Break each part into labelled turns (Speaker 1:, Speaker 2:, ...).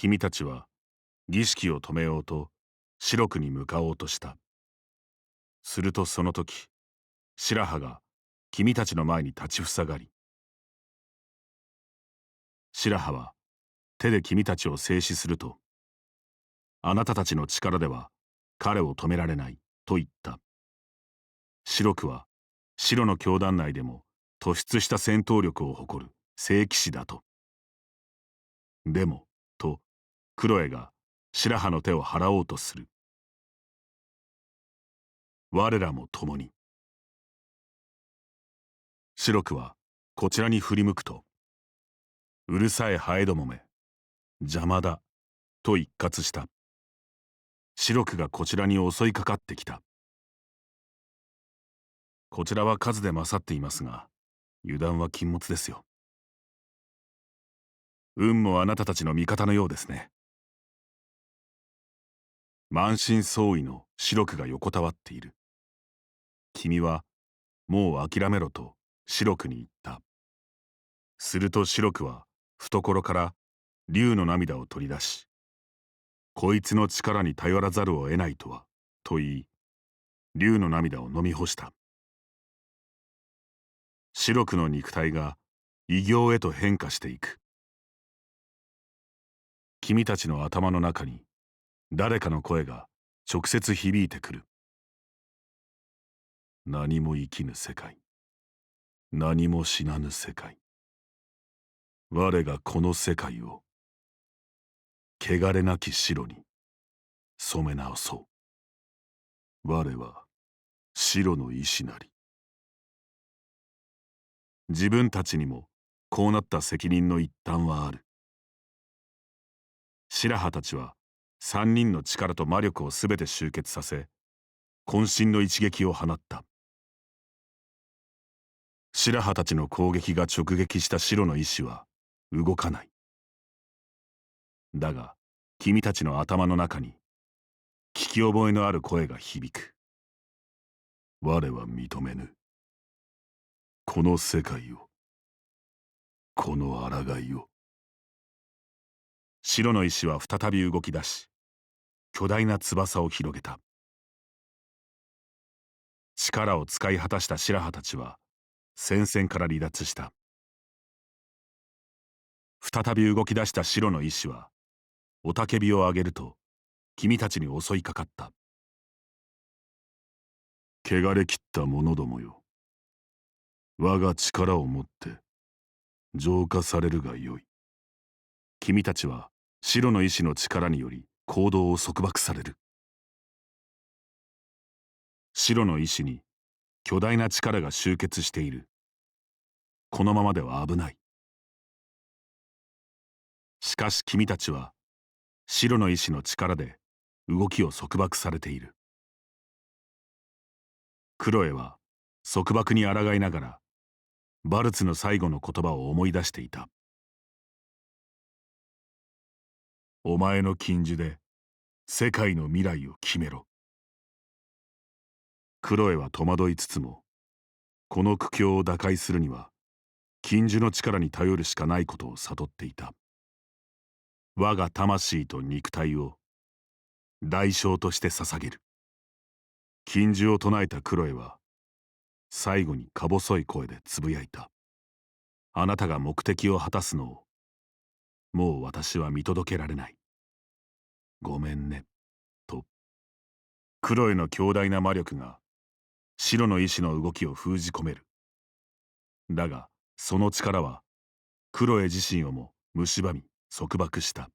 Speaker 1: 君たちは儀式を止めようと白くに向かおうとした。するとその時、白羽が君たちの前に立ちふさがり、白羽は手で君たちを制止すると、あなたたちの力では彼を止められないと言った。白くは白の教団内でも突出した戦闘力を誇る聖騎士だと。でも、とクロエが白羽の手を払おうとする。我らも共に。白くはこちらに振り向くと、うるさいハエどもめ、邪魔だ、と一喝した。白くがこちらに襲いかかってきた。こちらは数で勝っていますが、油断は禁物ですよ。運もあなたたちの味方のようですね。満身創痍の白くが横たわっている。君はもう諦めろと白くに言った。すると白くは懐から竜の涙を取り出し、こいつの力に頼らざるを得ないとは、と言い、竜の涙を飲み干した。白くの肉体が異形へと変化していく。君たちの頭の中に誰かの声が直接響いてくる。何も生きぬ世界。何も死なぬ世界。我がこの世界を汚れなき白に染め直そう。我は白の意志なり。自分たちにもこうなった責任の一端はある。白羽たちは三人の力と魔力をすべて集結させ、渾身の一撃を放った。白羽たちの攻撃が直撃した白の意志は動かない。だが君たちの頭の中に聞き覚えのある声が響く。我は認めぬ。この世界を、この抗いを。白の石は再び動き出し、巨大な翼を広げた。力を使い果たした白羽たちは戦線から離脱した。再び動き出した白の石は雄たけびを上げると君たちに襲いかかった。汚れきった者どもよ、我が力をもって浄化されるがよい。君たちは白の意志の力により行動を束縛される。白の意志に巨大な力が集結している。このままでは危ない。しかし君たちは白の意志の力で動きを束縛されている。クロエは束縛に抗いながらバルツの最後の言葉を思い出していた。お前の禁呪で世界の未来を決めろ。クロエは戸惑いつつも、この苦境を打開するには禁呪の力に頼るしかないことを悟っていた。我が魂と肉体を代償として捧げる。禁呪を唱えたクロエは最後にか細い声でつぶやいた。あなたが目的を果たすのをもう私は見届けられない。ごめんね。と。クロエの強大な魔力が白の意志の動きを封じ込める。だがその力はクロエ自身をも蝕み束縛した。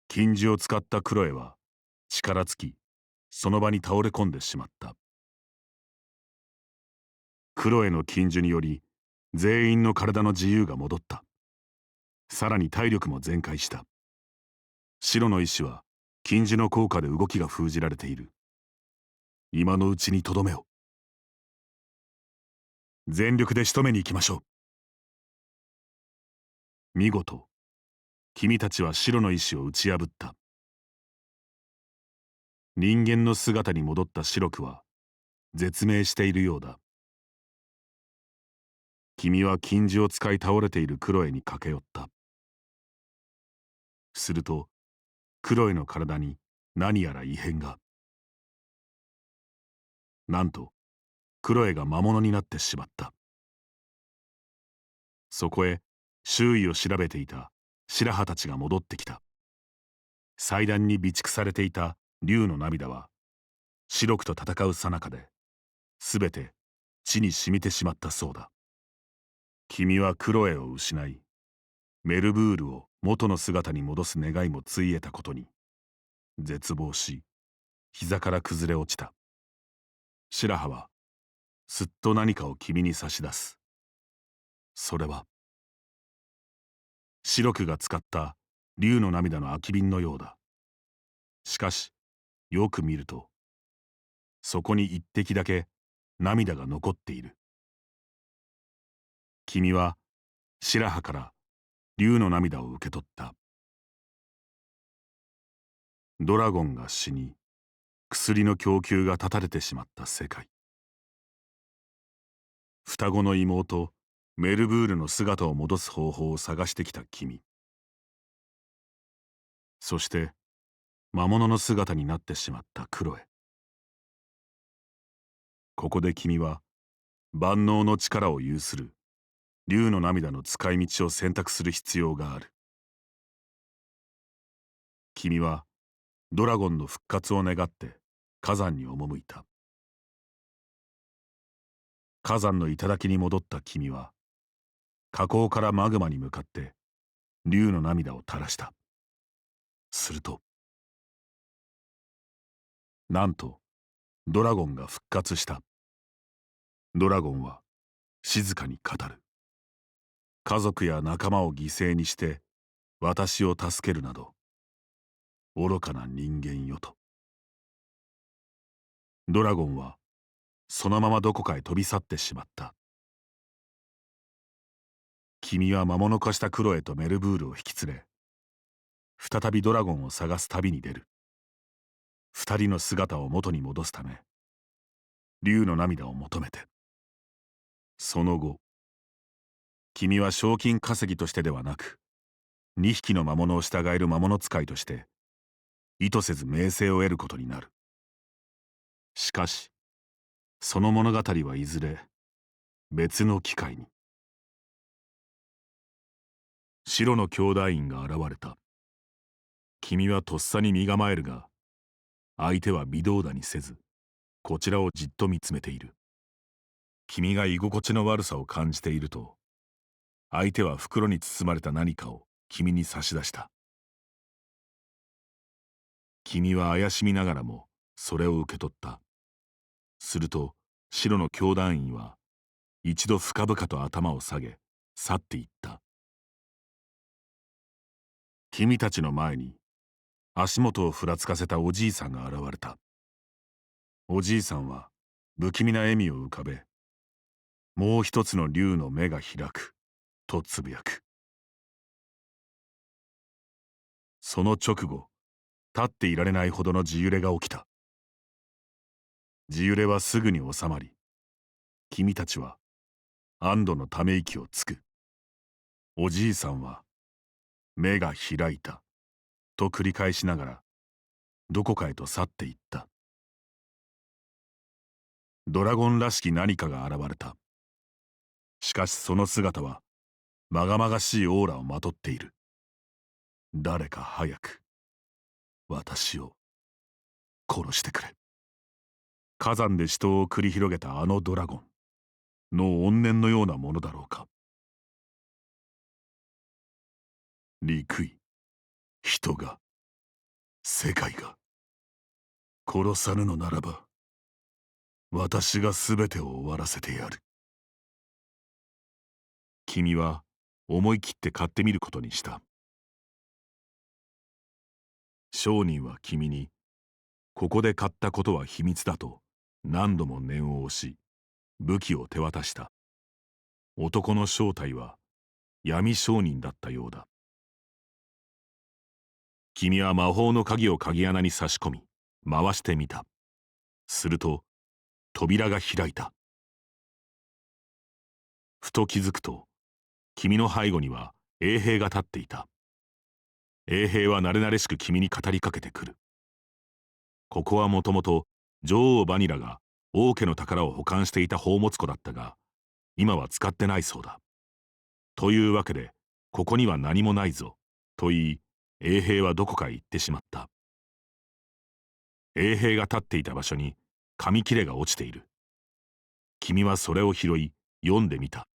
Speaker 1: 禁呪を使ったクロエは力尽きその場に倒れ込んでしまった。クロエの禁呪により全員の体の自由が戻った。さらに体力も全開した。白の意志は禁呪の効果で動きが封じられている。今のうちにとどめを。全力で仕留めに行きましょう。見事君たちは白の意志を打ち破った。人間の姿に戻った白くは絶命しているようだ。君は禁呪を使い倒れているクロエに駆け寄った。するとクロエの体に何やら異変が。なんとクロエが魔物になってしまった。そこへ周囲を調べていた白羽たちが戻ってきた。祭壇に備蓄されていた竜の涙は白くと戦う最中ですべて地に染みてしまったそうだ。君はクロエを失い、メルブールを元の姿に戻す願いもついえたことに絶望し、膝から崩れ落ちた。白羽はすっと何かを君に差し出す。それは白くが使った竜の涙の空き瓶のようだ。しかしよく見るとそこに一滴だけ涙が残っている。君は白羽から竜の涙を受け取った。ドラゴンが死に薬の供給が断たれてしまった世界。双子の妹メルブールの姿を戻す方法を探してきた君。そして魔物の姿になってしまったクロエ。ここで君は万能の力を有する竜の涙の使い道を選択する必要がある。君はドラゴンの復活を願って火山に赴いた。火山の頂に戻った君は火口からマグマに向かって竜の涙を垂らした。するとなんとドラゴンが復活した。ドラゴンは静かに語る。家族や仲間を犠牲にして私を助けるなど愚かな人間よと。ドラゴンはそのままどこかへ飛び去ってしまった。君は魔物化したクロエとメルブールを引き連れ再びドラゴンを探す旅に出る。二人の姿を元に戻すため竜の涙を求めて。その後君は賞金稼ぎとしてではなく2匹の魔物を従える魔物使いとして意図せず名声を得ることになる。しかしその物語はいずれ別の機会に。白の兄弟員が現れた。君はとっさに身構えるが相手は微動だにせずこちらをじっと見つめている。君が居心地の悪さを感じていると相手は袋に包まれた何かを君に差し出した。君は怪しみながらもそれを受け取った。すると白の兄弟員は一度深々と頭を下げ去っていった。君たちの前に足元をふらつかせたおじいさんが現れた。おじいさんは不気味な笑みを浮かべ、もう一つの竜の目が開くとつぶやく。その直後、立っていられないほどの地揺れが起きた。地揺れはすぐに収まり、君たちは安堵のため息をつく。おじいさんは目が開いたと繰り返しながらどこかへと去っていった。ドラゴンらしき何かが現れた。しかしその姿はまがまがしいオーラをまとっている。誰か早く私を殺してくれ。火山で死闘を繰り広げたあのドラゴンの怨念のようなものだろうか。陸位、人が、世界が殺さぬのならば私が全てを終わらせてやる。君は思い切って買ってみることにした。商人は君にここで買ったことは秘密だと何度も念を押し武器を手渡した。男の正体は闇商人だったようだ。君は魔法の鍵を鍵穴に差し込み回してみた。すると扉が開いた。ふと気づくと君の背後には衛兵が立っていた。衛兵は慣れ慣れしく君に語りかけてくる。ここはもともと女王バニラが王家の宝を保管していた宝物庫だったが、今は使ってないそうだ。というわけでここには何もないぞと言い、衛兵はどこかへ行ってしまった。衛兵が立っていた場所に紙切れが落ちている。君はそれを拾い読んでみた。